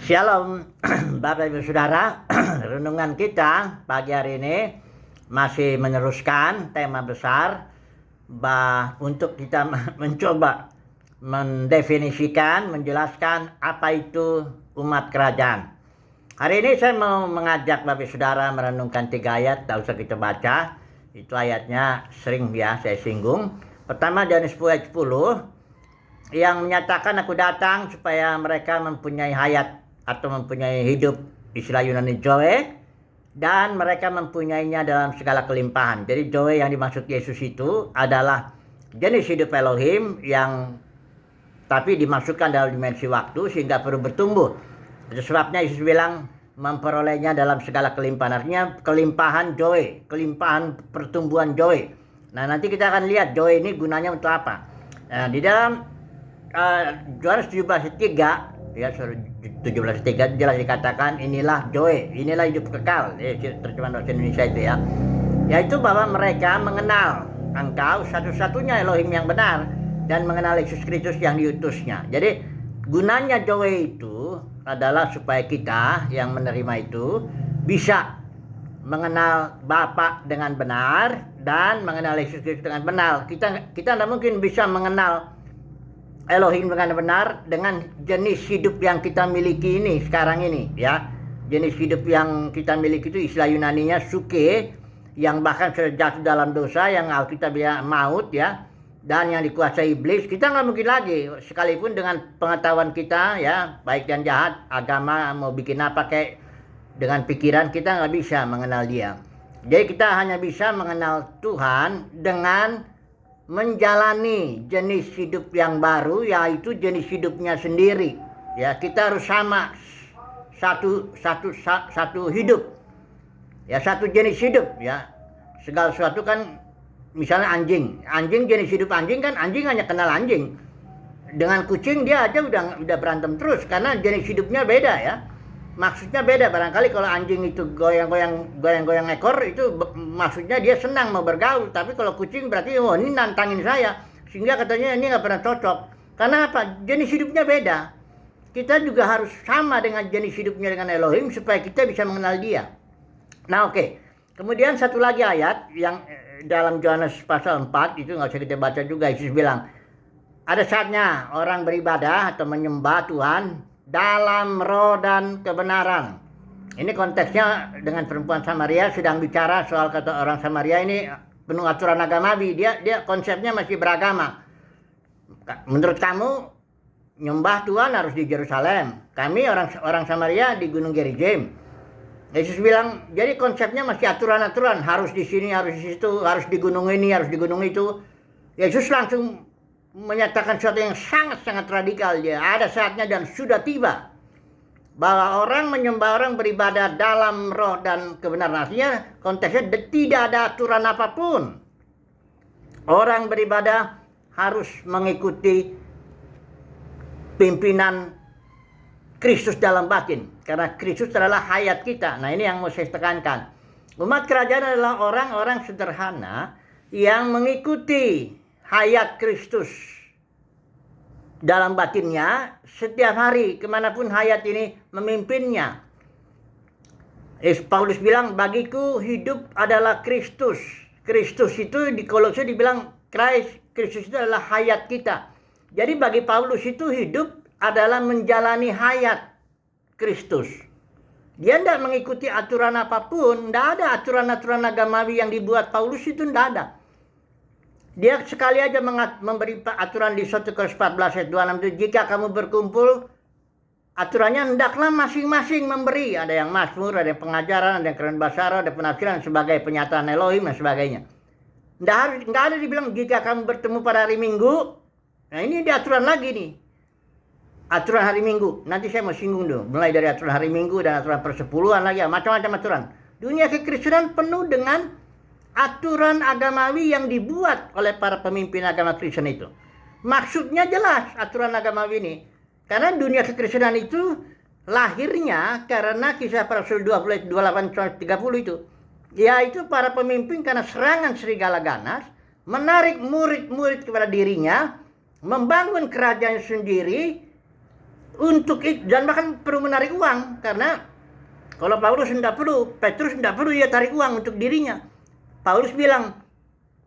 Shalom, Bapak Ibu Saudara. Renungan kita pagi hari ini masih meneruskan tema besar untuk kita mencoba mendefinisikan, menjelaskan apa itu umat kerajaan. Hari ini saya mau mengajak Bapak Ibu Saudara merenungkan 3 ayat, tak usah kita baca. Itu ayatnya sering ya saya singgung. Pertama Yohanes 10 ayat 10 yang menyatakan aku datang supaya mereka mempunyai hayat atau mempunyai hidup, istilah Yunani Zoe, dan mereka mempunyainya dalam segala kelimpahan. Jadi Zoe yang dimaksud Yesus itu adalah jenis hidup Elohim yang tapi dimasukkan dalam dimensi waktu sehingga perlu bertumbuh. Itu sebabnya Yesus bilang memperolehnya dalam segala kelimpahan. Artinya kelimpahan Zoe, kelimpahan pertumbuhan Zoe. Nah, nanti kita akan lihat Zoe ini gunanya untuk apa. Nah, di dalam Yohanes 17:3 ya, 17:3 jelas dikatakan inilah Zoe, inilah hidup kekal. Terjemahan bahasa Indonesia itu ya. Yaitu bahwa mereka mengenal engkau satu-satunya Elohim yang benar dan mengenal Yesus Kristus yang diutusnya. Jadi gunanya Zoe itu adalah supaya kita yang menerima itu bisa mengenal Bapa dengan benar dan mengenal Yesus Kristus dengan benar. Kita tidak mungkin bisa mengenal Elohim dengan benar dengan jenis hidup yang kita miliki ini sekarang ini ya. Jenis hidup yang kita miliki itu istilah Yunaninya suke, yang bahkan sudah jatuh dalam dosa, yang Alkitab bilang maut ya, dan yang dikuasai iblis. Kita nggak mungkin lagi, sekalipun dengan pengetahuan kita ya, baik dan jahat, agama mau bikin apa kayak dengan pikiran, kita nggak bisa mengenal dia. Jadi kita hanya bisa mengenal Tuhan dengan menjalani jenis hidup yang baru, yaitu jenis hidupnya sendiri. Ya, kita harus sama satu hidup. Ya, satu jenis hidup ya. Segala sesuatu kan, misalnya anjing jenis hidup anjing kan, anjing hanya kenal anjing. Dengan kucing dia aja udah berantem terus karena jenis hidupnya beda ya. Maksudnya beda. Barangkali kalau anjing itu goyang-goyang ekor itu maksudnya dia senang mau bergaul. Tapi kalau kucing berarti ini nantangin saya. Sehingga katanya ini nggak pernah cocok. Karena apa? Jenis hidupnya beda. Kita juga harus sama dengan jenis hidupnya dengan Elohim supaya kita bisa mengenal dia. Nah oke. Kemudian satu lagi ayat yang dalam Yohanes pasal 4 itu nggak usah kita baca juga. Yesus bilang ada saatnya orang beribadah atau menyembah Tuhan dalam roh dan kebenaran. Ini konteksnya dengan perempuan Samaria sedang bicara soal kata orang Samaria ini penuh aturan agamawi. Dia konsepnya masih beragama. Menurut kamu nyembah Tuhan harus di Yerusalem. Kami orang Samaria di Gunung Gerizim. Yesus bilang, jadi konsepnya masih aturan-aturan, harus di sini, harus di situ, harus di gunung ini, harus di gunung itu. Yesus langsung menyatakan sesuatu yang sangat-sangat radikal. Dia ada saatnya dan sudah tiba bahwa orang menyembah, orang beribadah dalam roh dan kebenaran. Artinya konteksnya tidak ada aturan apapun. Orang beribadah harus mengikuti pimpinan Kristus dalam batin, karena Kristus adalah hayat kita. Nah ini yang mau saya tekankan. Umat kerajaan adalah orang-orang sederhana yang mengikuti hayat Kristus dalam batinnya setiap hari kemanapun hayat ini memimpinnya. Paulus bilang bagiku hidup adalah Kristus. Kristus itu di Kolose dibilang Kristus itu adalah hayat kita. Jadi bagi Paulus itu hidup adalah menjalani hayat Kristus. Dia tidak mengikuti aturan apapun. Tidak ada aturan-aturan agamawi yang dibuat Paulus itu, tidak ada. Dia sekali aja memberi aturan di 1 Korintus 14 ayat 26 itu, jika kamu berkumpul, aturannya hendaklah masing-masing memberi. Ada yang mazmur, ada yang pengajaran, ada yang keren bahasa, ada penafsiran sebagai penyataan Elohim dan sebagainya. Nggak ada dibilang jika kamu bertemu pada hari Minggu. Nah ini di aturan lagi nih. Aturan hari Minggu. Nanti saya mau singgung dulu. Mulai dari aturan hari Minggu dan aturan persepuluhan lagi. Macam-macam aturan. Dunia kekristenan penuh dengan aturan agamawi yang dibuat oleh para pemimpin agama Kristen itu. Maksudnya jelas aturan agamawi ini. Karena dunia kekristenan itu lahirnya karena kisah para rasul 28-30 itu. Yaitu para pemimpin karena serangan serigala ganas menarik murid-murid kepada dirinya, membangun kerajaan sendiri untuk itu, dan bahkan perlu menarik uang, karena kalau Paulus tidak perlu, Petrus tidak perlu dia tarik uang untuk dirinya. Paulus bilang,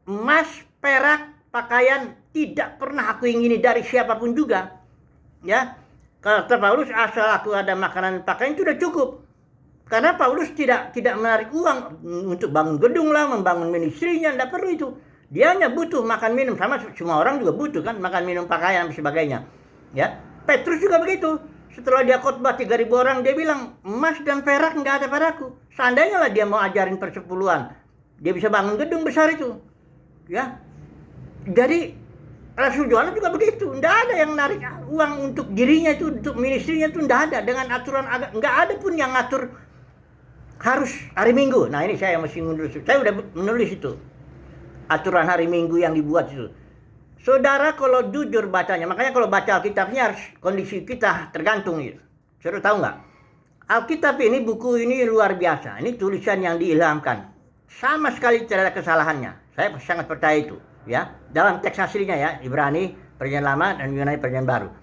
emas, perak, pakaian tidak pernah aku ingini dari siapapun juga. Ya, kata Paulus, asal aku ada makanan pakaian itu sudah cukup. Karena Paulus tidak menarik uang untuk bangun gedung lah, membangun ministrinya, tidak perlu itu. Dia hanya butuh makan minum, sama semua orang juga butuh kan, makan minum, pakaian dan sebagainya. Ya, Petrus juga begitu. Setelah dia khotbah 3.000 orang, dia bilang, emas dan perak nggak ada padaku. Seandainya lah dia mau ajarin persepuluhan, dia bisa bangun gedung besar itu. Ya, jadi Rasul Yohanes juga begitu. Nggak ada yang narik uang untuk dirinya itu, untuk ministrinya itu nggak ada. Dengan aturan agak, nggak ada pun yang ngatur harus hari Minggu. Nah ini saya masih menulis. Saya udah menulis itu. Aturan hari Minggu yang dibuat itu. Saudara kalau jujur bacanya, makanya kalau baca Alkitabnya harus kondisi kita tergantung gitu. Saudara tahu nggak? Alkitab ini, buku ini luar biasa. Ini tulisan yang diilhamkan. Sama sekali tidak ada kesalahannya. Saya sangat percaya itu. Ya, dalam teks aslinya ya, Ibrani, Perjanjian Lama dan Yunani Perjanjian Baru.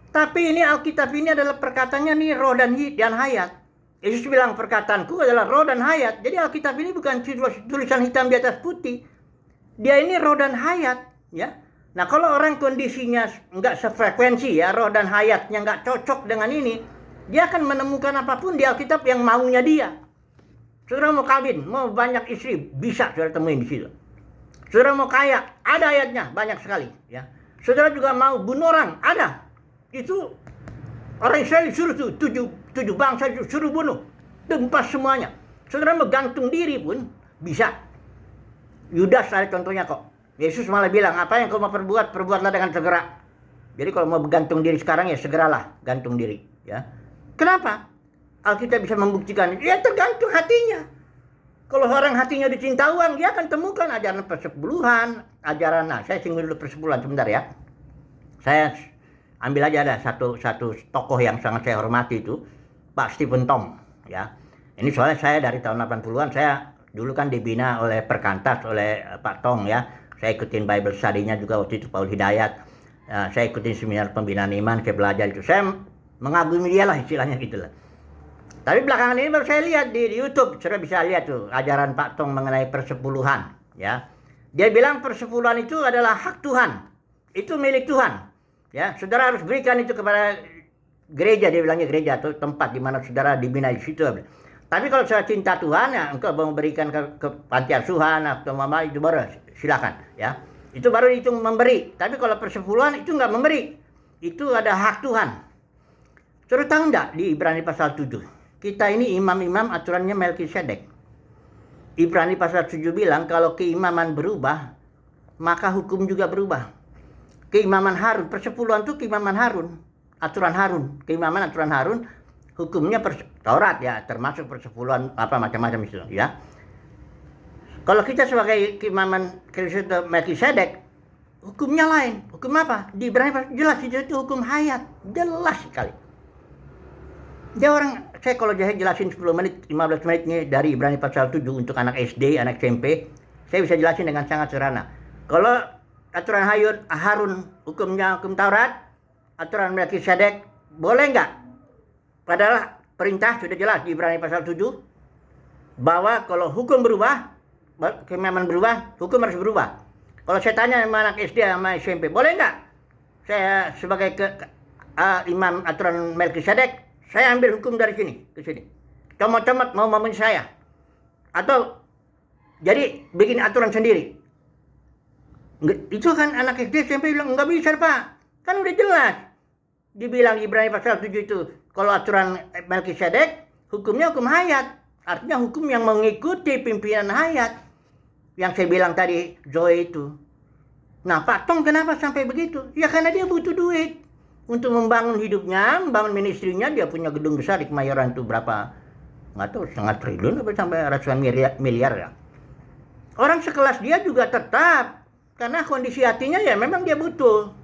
Tapi ini Alkitab ini adalah perkataannya nih roh dan hayat. Yesus bilang perkataanku adalah roh dan hayat. Jadi Alkitab ini bukan tulisan hitam di atas putih. Dia ini roh dan hayat, ya. Nah, kalau orang kondisinya nggak sefrekuensi ya, roh dan hayatnya nggak cocok dengan ini, dia akan menemukan apapun di Alkitab yang maunya dia. Saudara mau kawin, mau banyak istri, bisa saudara temuin di situ. Saudara mau kaya, ada ayatnya banyak sekali, ya. Saudara juga mau bunuh orang, ada. Itu orang Israel disuruh tuh, tujuh bangsa disuruh bunuh, tempas semuanya. Saudara mau gantung diri pun bisa. Yudas ada contohnya kok. Yesus malah bilang, apa yang kau mau perbuat, perbuatlah dengan segera. Jadi kalau mau gantung diri sekarang ya segeralah gantung diri, ya. Kenapa? Alkitab bisa membuktikan, ya tergantung hatinya. Kalau orang hatinya dicinta uang, dia akan temukan ajaran persepuluhan, ajaran, nah saya singgung dulu persepuluhan sebentar ya. Saya ambil aja ada satu tokoh yang sangat saya hormati itu, Pak Stephen Tong, ya. Ini soalnya saya dari tahun 80-an, saya dulu kan dibina oleh Perkantas, oleh Pak Tong ya. Saya ikutin Bible study-nya juga waktu itu, Paul Hidayat. Saya ikutin seminar pembinaan iman, saya belajar itu. Saya mengagumi dia lah istilahnya gitu lah. Tapi belakangan ini baru saya lihat di YouTube, saudara bisa lihat tuh ajaran Pak Tong mengenai persepuluhan, ya. Dia bilang persepuluhan itu adalah hak Tuhan, itu milik Tuhan, ya. Saudara harus berikan itu kepada gereja, dia bilangnya gereja atau tempat di mana saudara dibina di situ. Tapi kalau saudara cinta Tuhan, ya engkau mau memberikan ke panti asuhan atau mama itu baru silakan, ya. Itu baru itu memberi. Tapi kalau persepuluhan itu nggak memberi, itu ada hak Tuhan. Saudara tahu nggak di Ibrani pasal 7? Kita ini imam-imam aturannya Melkisedek. Ibrani pasal 7 bilang kalau keimaman berubah, maka hukum juga berubah. Keimaman Harun, persepuluhan itu keimaman Harun, aturan Harun, keimaman aturan Harun, hukumnya Taurat ya, termasuk persepuluhan apa macam-macam itu ya. Kalau kita sebagai keimaman Melkisedek, hukumnya lain. Hukum apa? Di Ibrani jelas itu hukum hayat, jelas sekali. Dia orang, saya kalau jelasin 10 menit, 15 menit ini dari Ibrani pasal 7 untuk anak SD, anak SMP, saya bisa jelasin dengan sangat sederhana. Kalau aturan Harun, hukumnya hukum Taurat, aturan Melkisedek, boleh nggak? Padahal perintah sudah jelas di Ibrani pasal 7, bahwa kalau hukum berubah, keimaman berubah, hukum harus berubah. Kalau saya tanya sama anak SD, sama SMP, boleh nggak? Saya sebagai imam aturan Melkisedek, saya ambil hukum dari sini ke sini. Comot-comot mau memenuhi saya. Atau jadi bikin aturan sendiri. Itu kan anak SD SMP bilang nggak bisa Pak. Kan udah jelas. Dibilang Ibrani pasal 7 itu kalau aturan Melkisedek hukumnya hukum hayat. Artinya hukum yang mengikuti pimpinan hayat. Yang saya bilang tadi Zoe itu. Nah Pak Tong kenapa sampai begitu? Ya karena dia butuh duit. Untuk membangun hidupnya, membangun ministrinya, dia punya gedung besar di Kemayoran itu berapa, nggak tahu, setengah triliun sampai ratusan miliar ya. Orang sekelas dia juga tetap, karena kondisi hatinya ya memang dia butuh.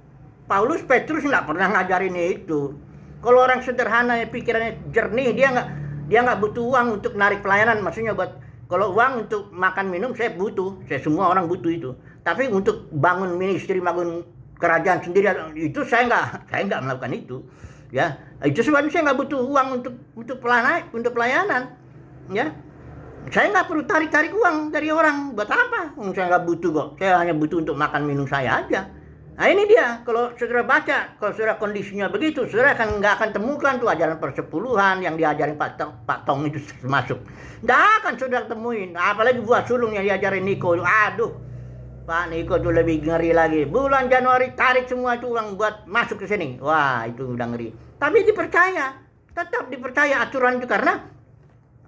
Paulus, Petrus nggak pernah ngajarin itu. Kalau orang sederhana, pikirannya jernih, dia nggak butuh uang untuk narik pelayanan, maksudnya buat kalau uang untuk makan minum saya butuh, saya semua orang butuh itu. Tapi untuk bangun ministri, bangun kerajaan sendiri itu saya nggak melakukan itu, ya. Itu sebabnya saya nggak butuh uang untuk pelayanan, ya. Saya nggak perlu tarik uang dari orang. Buat apa? Saya nggak butuh kok. Saya hanya butuh untuk makan minum saya aja. Nah ini dia, kalau saudara baca, kalau saudara kondisinya begitu, saudara nggak akan temukan tuh ajaran persepuluhan yang diajarin Pak Tong itu termasuk. Nggak akan saudara temuin, apalagi buah sulung yang diajarin Niko. Aduh, Pak Niko tuh lebih ngeri lagi. Bulan Januari tarik semua itu uang buat masuk ke sini. Wah, itu udah ngeri. Tapi dipercaya, tetap dipercaya aturan itu karena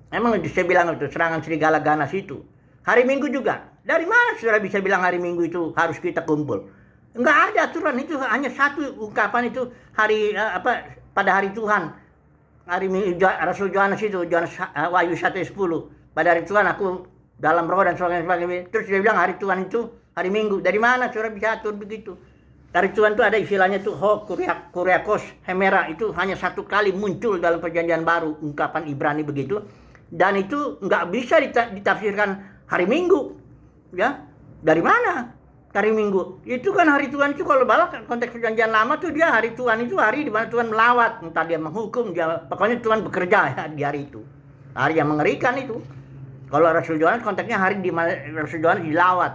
emang saya bilang itu serangan serigala ganas itu. Hari Minggu juga. Dari mana saudara bisa bilang hari Minggu itu harus kita kumpul? Enggak ada aturan itu, hanya satu ungkapan itu pada hari Tuhan. Hari Rasul Yohanes itu, Wahyu 1:10. Pada hari Tuhan aku dalam roh dan sebagainya. Terus dia bilang hari Tuhan itu hari Minggu. Dari mana saudara bisa atur begitu? Hari Tuhan itu ada istilahnya itu Kuriakos Hemera, itu hanya satu kali muncul dalam perjanjian baru, ungkapan Ibrani begitu. Dan itu enggak bisa ditafsirkan hari Minggu. Ya, dari mana? Hari Minggu, itu kan hari Tuhan itu kalau balik konteks perjanjian lama tuh dia hari Tuhan itu hari di mana Tuhan melawat, entah dia menghukum, pokoknya Tuhan bekerja ya, di hari itu. Hari yang mengerikan itu. Kalau Rasul Yohanes konteksnya hari di mana Rasul Yohanes dilawat.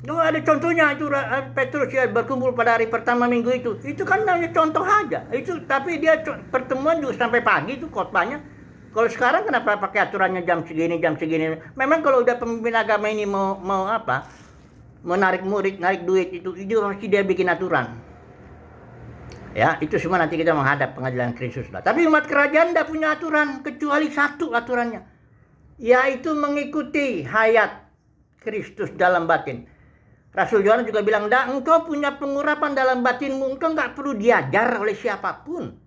Itu ada contohnya itu Petrus ya berkumpul pada hari pertama minggu itu. Itu kan hanya contoh aja. Itu tapi dia pertemuan juga sampai pagi itu khotbahnya. Kalau sekarang kenapa pakai aturannya jam segini? Memang kalau udah pemimpin agama ini mau menarik murid, narik duit itu pasti dia bikin aturan. Ya, itu semua nanti kita menghadap pengadilan Kristus lah. Tapi umat kerajaan tidak punya aturan kecuali satu aturannya, yaitu mengikuti hayat Kristus dalam batin. Rasul Yohanes juga bilang, engkau punya pengurapan dalam batinmu, engkau nggak perlu diajar oleh siapapun.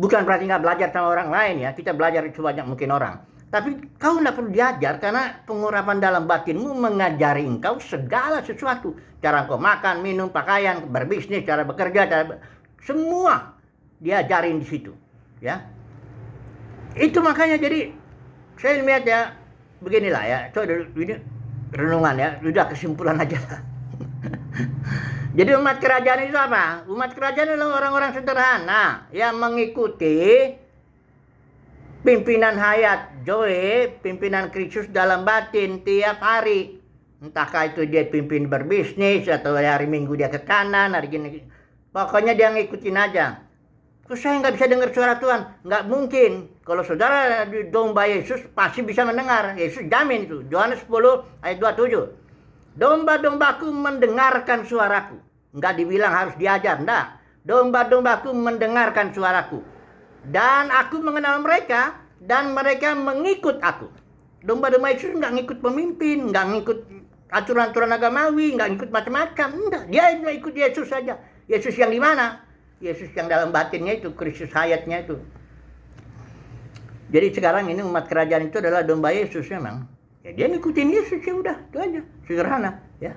Bukan berarti nggak belajar sama orang lain ya, kita belajar sebanyak mungkin orang. Tapi kau tidak perlu diajar karena pengurapan dalam batinmu mengajari engkau segala sesuatu. Cara engkau makan, minum, pakaian, berbisnis, cara bekerja, semua diajarin di situ. Ya, itu makanya jadi saya lihat ya beginilah ya. Coba ini renungan ya, udah kesimpulan aja lah. Jadi umat kerajaan itu apa? Umat kerajaan adalah orang-orang sederhana yang mengikuti pimpinan hayat Zoe, pimpinan Kristus dalam batin tiap hari. Entahkah itu dia pimpin berbisnis atau hari Minggu dia ke kanan, hari gini. Pokoknya dia ngikutin aja. Terus saya nggak bisa dengar suara Tuhan. Nggak mungkin. Kalau saudara di domba Yesus pasti bisa mendengar. Yesus jamin itu. Yohanes 10 ayat 27. Domba-dombaku mendengarkan suaraku. Nggak dibilang harus diajar. Enggak. Domba-dombaku mendengarkan suaraku. Dan aku mengenal mereka, dan mereka mengikut aku. Domba-domba Yesus nggak ngikut pemimpin, nggak ngikut aturan-aturan agamawi, nggak ngikut macam-macam. Enggak, dia ikut Yesus saja. Yesus yang di mana? Yesus yang dalam batinnya itu, Kristus hayatnya itu. Jadi sekarang ini umat kerajaan itu adalah domba Yesus memang. Ya dia ngikutin Yesus ya udah, itu aja, sederhana. Ya.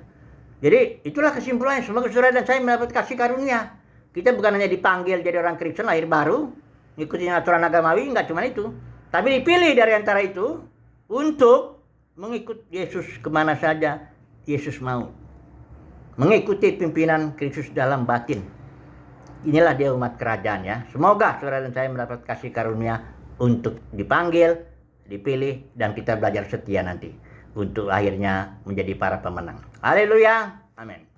Jadi itulah kesimpulannya. Semoga saudara dan saya mendapat kasih karunia. Kita bukan hanya dipanggil jadi orang Kristen lahir baru, ngikutin aturan agamawi, enggak cuma itu. Tapi dipilih dari antara itu untuk mengikut Yesus kemana saja Yesus mau. Mengikuti pimpinan Kristus dalam batin. Inilah dia umat kerajaan ya. Semoga saudara dan saya mendapat kasih karunia untuk dipanggil, dipilih, dan kita belajar setia nanti. Untuk akhirnya menjadi para pemenang. Haleluya. Amin.